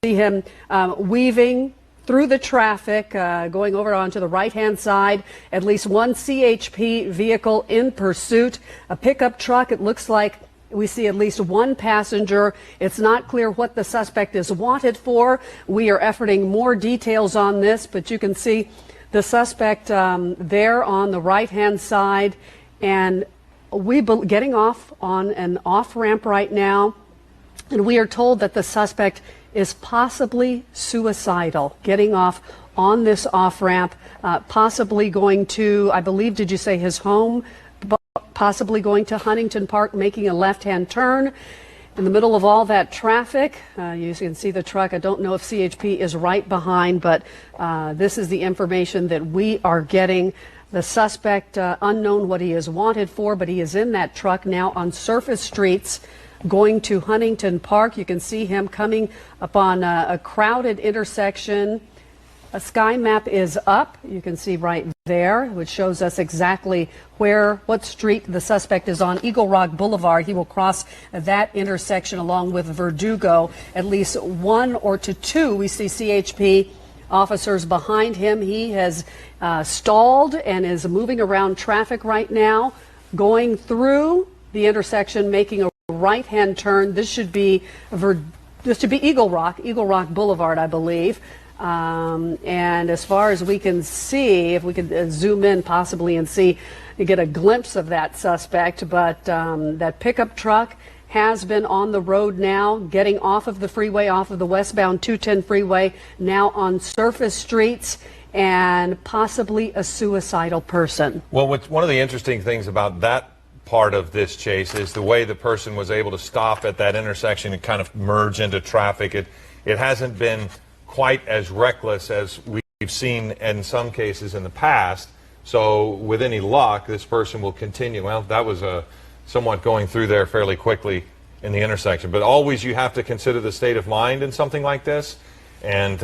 see him weaving through the traffic, going over onto the right-hand side. At least one CHP vehicle in pursuit. A pickup truck, it looks like we see at least one passenger. It's not clear what the suspect is wanted for. We are efforting more details on this, but you can see the suspect there on the right-hand side. And getting off on an off-ramp right now. And we are told that the suspect is possibly suicidal, getting off on this off-ramp, possibly going to, I believe, did you say his home? Possibly going to Huntington Park, making a left-hand turn. In the middle of all that traffic, you can see the truck. I don't know if CHP is right behind, but this is the information that we are getting. The suspect, unknown what he is wanted for, but he is in that truck now on surface streets going to Huntington Park. You can see him coming upon a crowded intersection. A sky map is up. You can see right there, which shows us exactly what street the suspect is on. Eagle Rock Boulevard. He will cross that intersection along with Verdugo. At least one or two, we see CHP officers behind him. He has stalled and is moving around traffic right now, going through the intersection, making a right-hand turn. This should be Eagle Rock Boulevard, I believe. And as far as we can see, if we could zoom in possibly and get a glimpse of that suspect, but that pickup truck has been on the road now, getting off of the freeway, off of the westbound 210 freeway, now on surface streets, and possibly a suicidal person. Well, one of the interesting things about that part of this chase is the way the person was able to stop at that intersection and kind of merge into traffic. It hasn't been quite as reckless as we've seen in some cases in the past. So with any luck, this person will continue. Well, that was somewhat going through there fairly quickly in the intersection. But always you have to consider the state of mind in something like this. And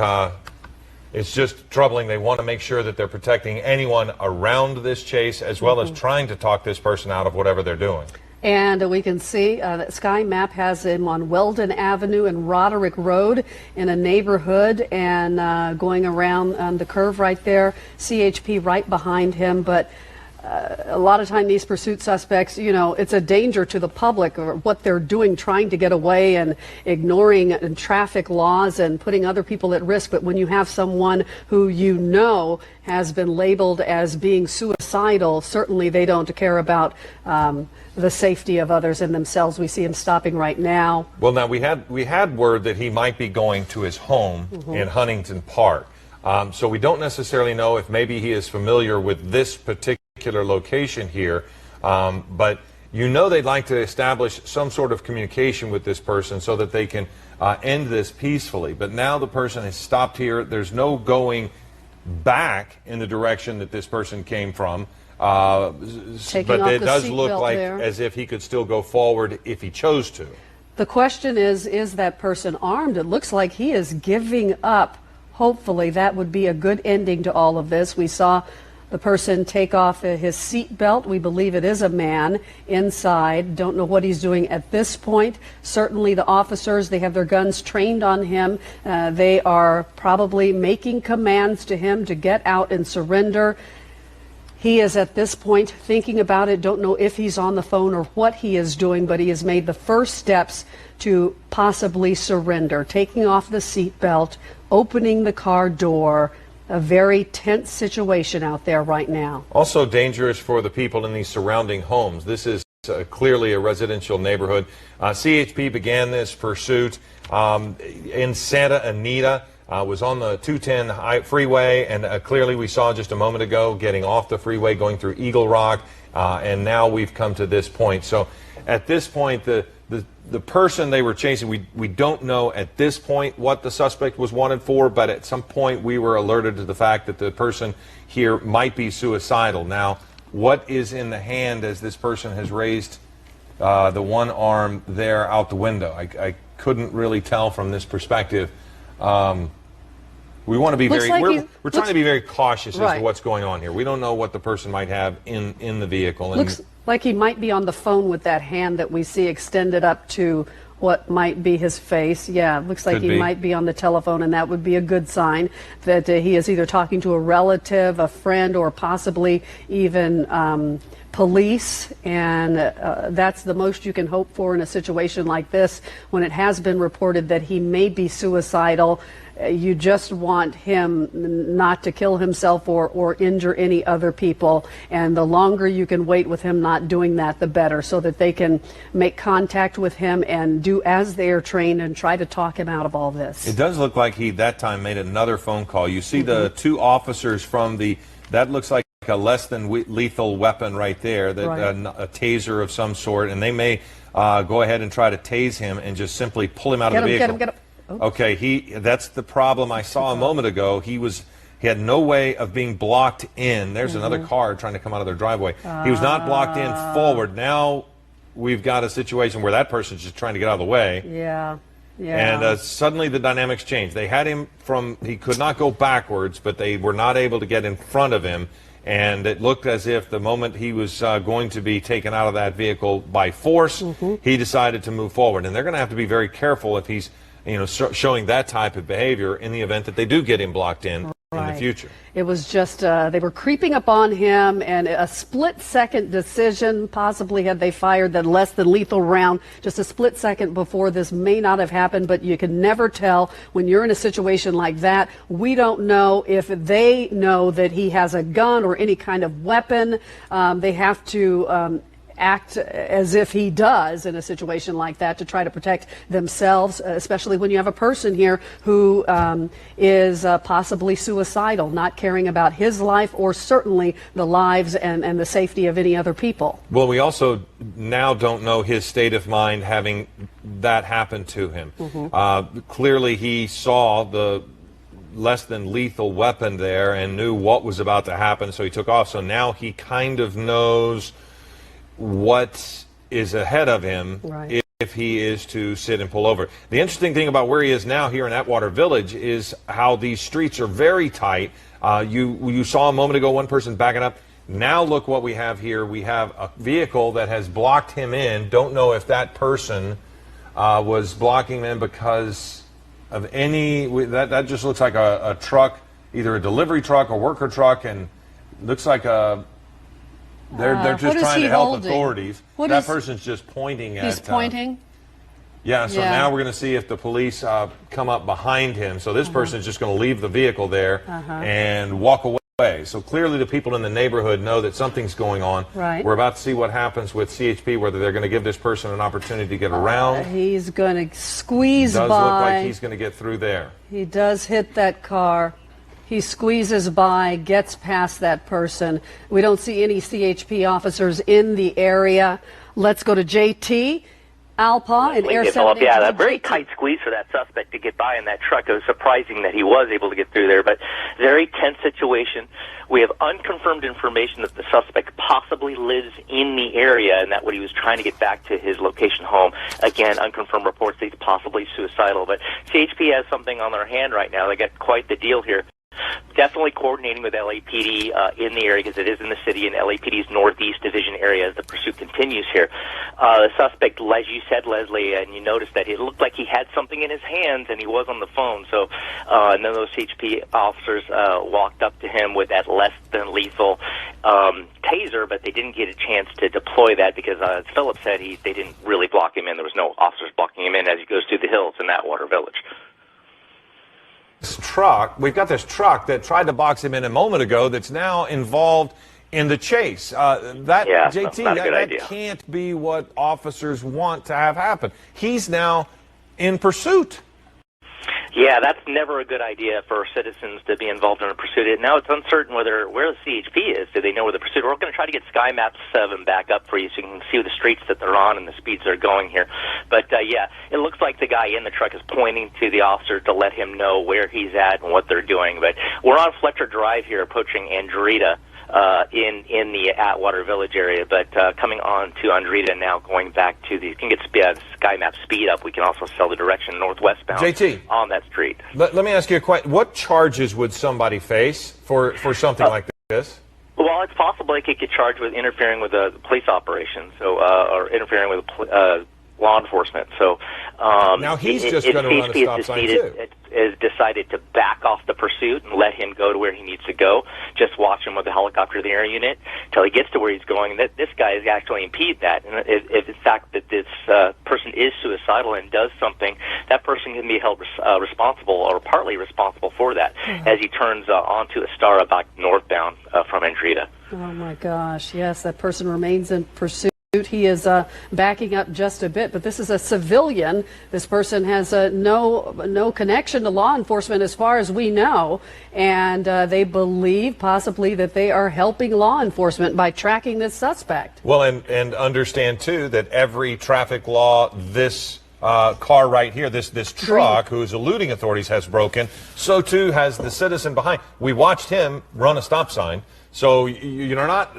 it's just troubling. They want to make sure that they're protecting anyone around this chase as well as trying to talk this person out of whatever they're doing. And we can see that Sky Map has him on Weldon Avenue and Roderick Road in a neighborhood, and going around the curve right there, CHP right behind him. But a lot of time these pursuit suspects, it's a danger to the public or what they're doing, trying to get away and ignoring traffic laws and putting other people at risk. But when you have someone who has been labeled as being suicidal, certainly they don't care about the safety of others and themselves. We see him stopping right now. Well, now we had word that he might be going to his home in Huntington Park. So we don't necessarily know if maybe he is familiar with this particular location here, but they'd like to establish some sort of communication with this person so that they can end this peacefully. But now the person has stopped here. There's no going back in the direction that this person came from. But it does look like as if he could still go forward if he chose to. The question is that person armed? It looks like he is giving up. Hopefully that would be a good ending to all of this. We saw the person take off his seat belt. We believe it is a man inside. Don't know what he's doing at this point. Certainly the officers, they have their guns trained on him. They are probably making commands to him to get out and surrender. He is at this point thinking about it. Don't know if he's on the phone or what he is doing, but he has made the first steps to possibly surrender, taking off the seatbelt, opening the car door. A very tense situation out there right now. Also dangerous for the people in these surrounding homes. This is clearly a residential neighborhood. CHP began this pursuit in Santa Anita. Was on the 210 freeway, and clearly we saw just a moment ago getting off the freeway, going through Eagle Rock, and now we've come to this point. So at this point, the person they were chasing, we don't know at this point what the suspect was wanted for, but at some point we were alerted to the fact that the person here might be suicidal. Now, what is in the hand as this person has raised the one arm there out the window? I couldn't really tell from this perspective. We want to be we're trying to be very cautious as to what's going on here. We don't know what the person might have in the vehicle. Looks like he might be on the phone with that hand that we see extended up to what might be his face. Yeah, it looks like Could he be. might be on the telephone, and that would be a good sign that he is either talking to a relative, a friend, or possibly even police. And that's the most you can hope for in a situation like this when it has been reported that he may be suicidal. You just want him not to kill himself or injure any other people. And the longer you can wait with him not doing that, the better, so that they can make contact with him and do as they are trained and try to talk him out of all this. It does look like he, that time, made another phone call. You see the two officers from that looks like a less than lethal weapon right there, that, Right. a taser of some sort, and they may go ahead and try to tase him and just simply pull him out of the vehicle. Get him. Oh. Okay, that's the problem I saw a moment ago. He had no way of being blocked in. There's another car trying to come out of their driveway. He was not blocked in forward. Now we've got a situation where that person's just trying to get out of the way. Yeah. And suddenly the dynamics changed. They had him he could not go backwards, but they were not able to get in front of him. And it looked as if the moment he was going to be taken out of that vehicle by force, he decided to move forward. And they're going to have to be very careful if he's showing that type of behavior in the event that they do get him blocked in the future. It was just, they were creeping up on him, and a split-second decision, possibly had they fired that less than lethal round just a split second before this may not have happened, but you can never tell when you're in a situation like that. We don't know if they know that he has a gun or any kind of weapon. They have to act as if he does in a situation like that to try to protect themselves, especially when you have a person here who is possibly suicidal, not caring about his life or certainly the lives and the safety of any other people. Well, we also now don't know his state of mind having that happen to him. Clearly he saw the less than lethal weapon there and knew what was about to happen, so he took off. So now he kind of knows what is ahead of him if he is to sit and pull over. The interesting thing about where he is now here in Atwater Village is how these streets are very tight. You saw a moment ago one person backing up. Now look what we have here. We have a vehicle that has blocked him in. Don't know if that person was blocking him in because of that just looks like a truck, either a delivery truck or worker truck, and looks like they're just trying to help authorities. That person's just pointing at... He's pointing? Yeah, so now we're going to see if the police come up behind him. So this person's just going to leave the vehicle there and walk away. So clearly the people in the neighborhood know that something's going on. Right. We're about to see what happens with CHP, whether they're going to give this person an opportunity to get around. He's going to squeeze by. It does look like he's going to get through there. He does hit that car. He squeezes by, gets past that person. We don't see any CHP officers in the area. Let's go to JT Alpa in Air 7. Yeah, a very tight squeeze for that suspect to get by in that truck. It was surprising that he was able to get through there, but very tense situation. We have unconfirmed information that the suspect possibly lives in the area and that what he was trying to get back to his location home. Again, unconfirmed reports that he's possibly suicidal, but CHP has something on their hand right now. They got quite the deal here. Definitely coordinating with LAPD in the area because it is in the city in LAPD's Northeast Division area as the pursuit continues here. The suspect, as you said, Leslie, and you noticed that it looked like he had something in his hands and he was on the phone. So, and then those CHP officers walked up to him with that less than lethal taser, but they didn't get a chance to deploy that because, as Philip said, they didn't really block him in. There was no officers blocking him in as he goes through the hills in Atwater Village. We've got this truck that tried to box him in a moment ago that's now involved in the chase. JT, that can't be what officers want to have happen. He's now in pursuit. Yeah, that's never a good idea for citizens to be involved in a pursuit. Now it's uncertain where the CHP is. Do they know where the pursuit? We're going to try to get Sky Map 7 back up for you so you can see the streets that they're on and the speeds they're going here. But, yeah, it looks like the guy in the truck is pointing to the officer to let him know where he's at and what they're doing. But we're on Fletcher Drive here approaching Andretta. In the Atwater Village area, but coming on to Andretta now, going back to you can get Sky Map speed up. We can also sell the direction northwestbound JT, on that street. Let me ask you a question. What charges would somebody face for something like this? Well, it's possible they could get charged with interfering with a police operation, so or interfering with law enforcement. So now he's just going to run a stop sign too. Has decided to back off the pursuit and let him go to where he needs to go. Just watch him with the helicopter of the air unit until he gets to where he's going. That this guy is actually impede that. And if in fact that this person is suicidal and does something, that person can be held responsible or partly responsible for that as he turns onto a star back northbound from Andretta. Oh my gosh! Yes, that person remains in pursuit. He is backing up just a bit, but this is a civilian. This person has no connection to law enforcement as far as we know, and they believe possibly that they are helping law enforcement by tracking this suspect. Well, and understand too that every traffic law this car right here, this truck who's eluding authorities has broken, so too has the citizen behind. We watched him run a stop sign. So you're not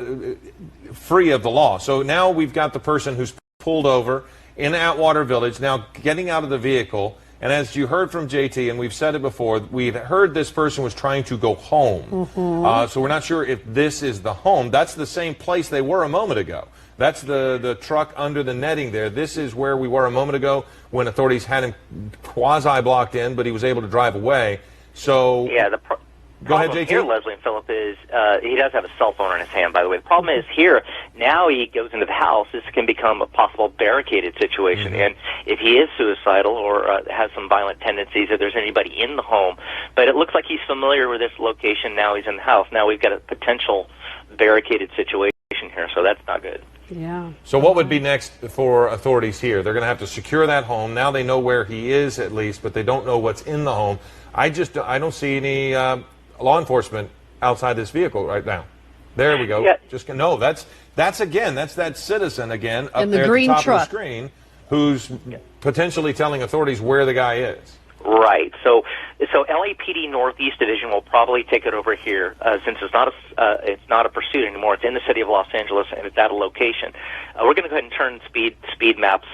free of the law. So now we've got the person who's pulled over in Atwater Village, now getting out of the vehicle. And as you heard from JT, and we've said it before, we've heard this person was trying to go home. So we're not sure if this is the home. That's the same place they were a moment ago. That's the truck under the netting there. This is where we were a moment ago when authorities had him quasi-blocked in, but he was able to drive away. So yeah, go ahead, problem JT. here, Leslie and Philip, is he does have a cell phone in his hand, by the way. The problem is here, now he goes into the house, this can become a possible barricaded situation. And if he is suicidal or has some violent tendencies, if there's anybody in the home, but it looks like he's familiar with this location, now he's in the house. Now we've got a potential barricaded situation here, so that's not good. Yeah. So what would be next for authorities here? They're going to have to secure that home. Now they know where he is at least, but they don't know what's in the home. I don't see any law enforcement outside this vehicle right now. There we go. Yeah. That's that citizen again up In the there at green the top truck. of the screen who's potentially telling authorities where the guy is. Right. So LAPD Northeast Division will probably take it over here since it's not a pursuit anymore. It's in the city of Los Angeles and it's at a location. We're going to go ahead and turn speed maps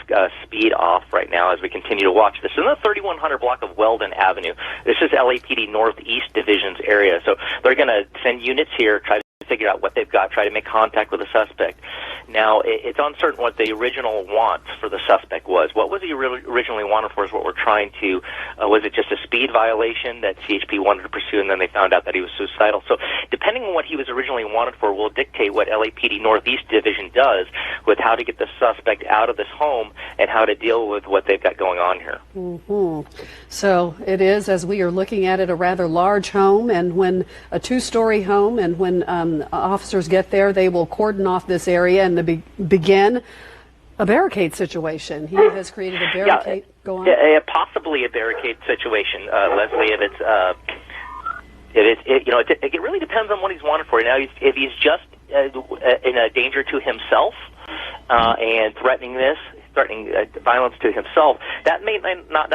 speed off right now as we continue to watch this. This is the 3100 block of Weldon Avenue. This is LAPD Northeast Division's area. So they're going to send units here, try to figure out what they've got, try to make contact with the suspect. Now, it's uncertain what the original want for the suspect was. What was he originally wanted for is what we're trying to, was it just a speed violation that CHP wanted to pursue and then they found out that he was suicidal? So depending on what he was originally wanted for will dictate what LAPD Northeast Division does with how to get the suspect out of this home and how to deal with what they've got going on here. So it is, as we are looking at it, a rather large home, and when a two-story home, and when officers get there, they will cordon off this area and begin a barricade situation. He has created a barricade. Go on. Possibly a barricade situation, Leslie. It really depends on what he's wanted for. Now, if he's just in a danger to himself and threatening violence to himself, that may not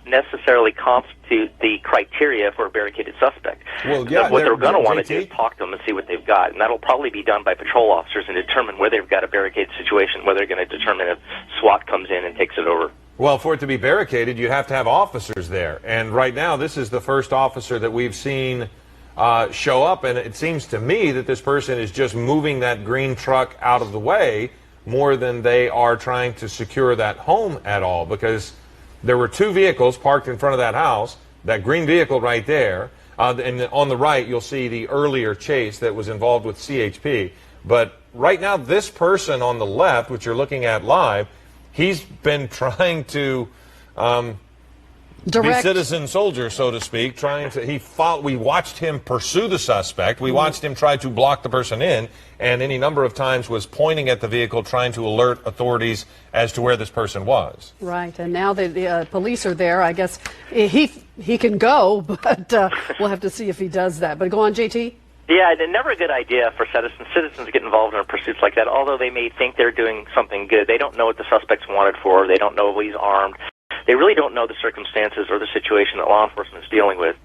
necessarily constitute the criteria for a barricaded suspect. Well, yeah, what they're going to want to do JT? is talk to them and see what they've got, and that'll probably be done by patrol officers and determine whether they've got a barricaded situation, whether they're going to determine if SWAT comes in and takes it over. Well, for it to be barricaded, you'd have to have officers there. And right now, this is the first officer that we've seen show up, and it seems to me that this person is just moving that green truck out of the way more than they are trying to secure that home at all, because there were two vehicles parked in front of that house, that green vehicle right there, and on the right you'll see the earlier chase that was involved with CHP. But right now, this person on the left, which you're looking at live, he's been trying to be citizen soldier, so to speak. We watched him pursue the suspect. We watched him try to block the person in, and any number of times was pointing at the vehicle, trying to alert authorities as to where this person was. Right, and now the police are there. I guess he can go, but we'll have to see if he does that. But go on, JT. Yeah, it's never a good idea for citizens to get involved in pursuits like that. Although they may think they're doing something good, they don't know what the suspect's wanted for. They don't know if he's armed. They really don't know the circumstances or the situation that law enforcement is dealing with,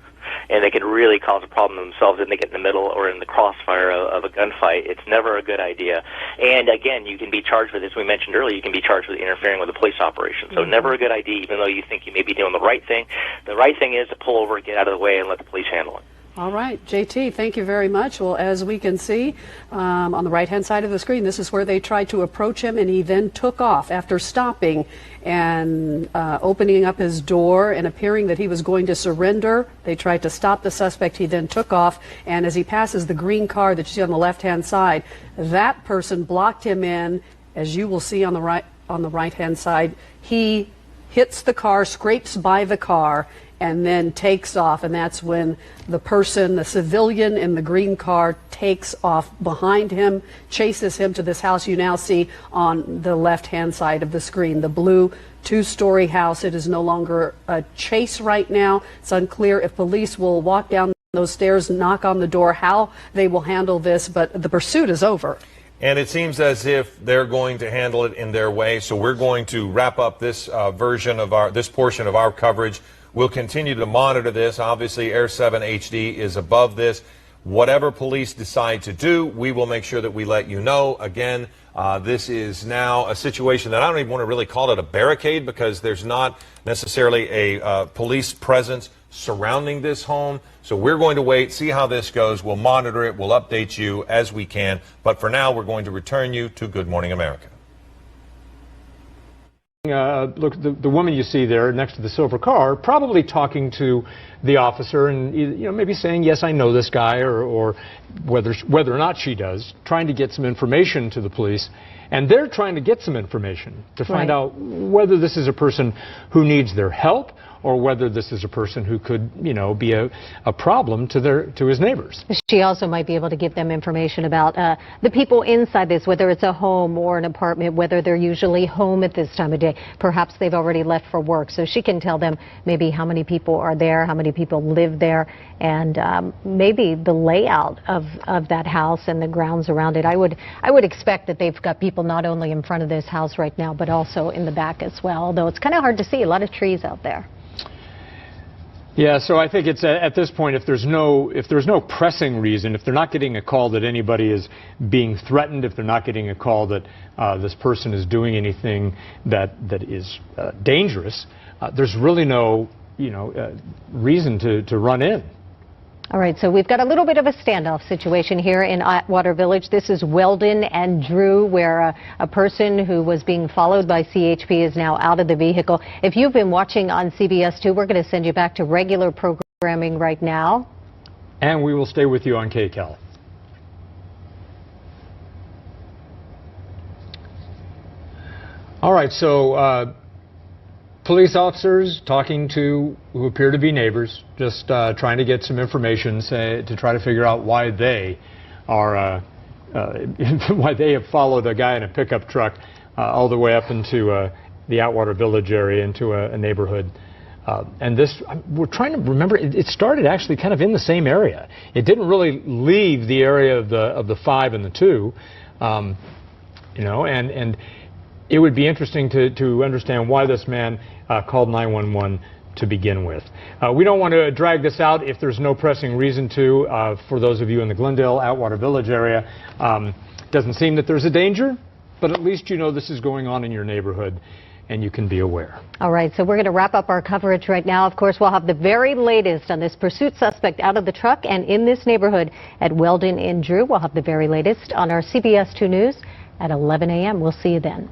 and they can really cause a problem themselves if they get in the middle or in the crossfire of a gunfight. It's never a good idea. And again, you can be charged with, as we mentioned earlier, you can be charged with interfering with a police operation. So never a good idea, even though you think you may be doing the right thing. The right thing is to pull over, get out of the way, and let the police handle it. All right, JT, thank you very much. Well, as we can see on the right-hand side of the screen, this is where they tried to approach him, and he then took off after stopping and opening up his door and appearing that he was going to surrender. They tried to stop the suspect. He then took off, and as he passes the green car that you see on the left-hand side, that person blocked him in. As you will see on the right-hand side, he hits the car, scrapes by the car, and then takes off, and that's when the person, the civilian in the green car, takes off behind him, chases him to this house you now see on the left-hand side of the screen, the blue two-story house. It is no longer a chase right now. It's unclear if police will walk down those stairs, knock on the door, how they will handle this, but the pursuit is over. And it seems as if they're going to handle it in their way, so we're going to wrap up this this portion of our coverage. We'll continue to monitor this. Obviously, Air 7 HD is above this. Whatever police decide to do, we will make sure that we let you know. Again, this is now a situation that I don't even want to really call it a barricade, because there's not necessarily a police presence surrounding this home. So we're going to wait, see how this goes. We'll monitor it. We'll update you as we can. But for now, we're going to return you to Good Morning America. Look, the woman you see there next to the silver car, probably talking to the officer and maybe saying, yes, I know this guy, or whether or not she does, trying to get some information to the police. And they're trying to get some information to find out whether this is a person who needs their help, or whether this is a person who could, be a problem to his neighbors. She also might be able to give them information about the people inside this, whether it's a home or an apartment, whether they're usually home at this time of day. Perhaps they've already left for work, so she can tell them maybe how many people are there, how many people live there, and maybe the layout of that house and the grounds around it. I would expect that they've got people not only in front of this house right now, but also in the back as well, although it's kind of hard to see, a lot of trees out there. Yeah, so I think it's at this point, if there's no pressing reason, if they're not getting a call that anybody is being threatened, if they're not getting a call that this person is doing anything that is dangerous, there's really no reason to run in. All right, so we've got a little bit of a standoff situation here in Atwater Village. This is Weldon and Drew, where a person who was being followed by CHP is now out of the vehicle. If you've been watching on CBS 2, we're going to send you back to regular programming right now. And we will stay with you on KCAL. All right, so police officers talking to who appear to be neighbors, just trying to get some information, to try to figure out why they are why they have followed a guy in a pickup truck all the way up into the Atwater Village area, into a neighborhood. And this, we're trying to remember, it started actually kind of in the same area. It didn't really leave the area of the 5 and the 2, and it would be interesting to understand why this man called 911 to begin with. We don't want to drag this out if there's no pressing reason to. For those of you in the Glendale, Atwater Village area, doesn't seem that there's a danger, but at least you know this is going on in your neighborhood, and you can be aware. All right, so we're going to wrap up our coverage right now. Of course, we'll have the very latest on this pursuit suspect out of the truck and in this neighborhood at Weldon and Drew. We'll have the very latest on our CBS 2 News at 11 a.m. We'll see you then.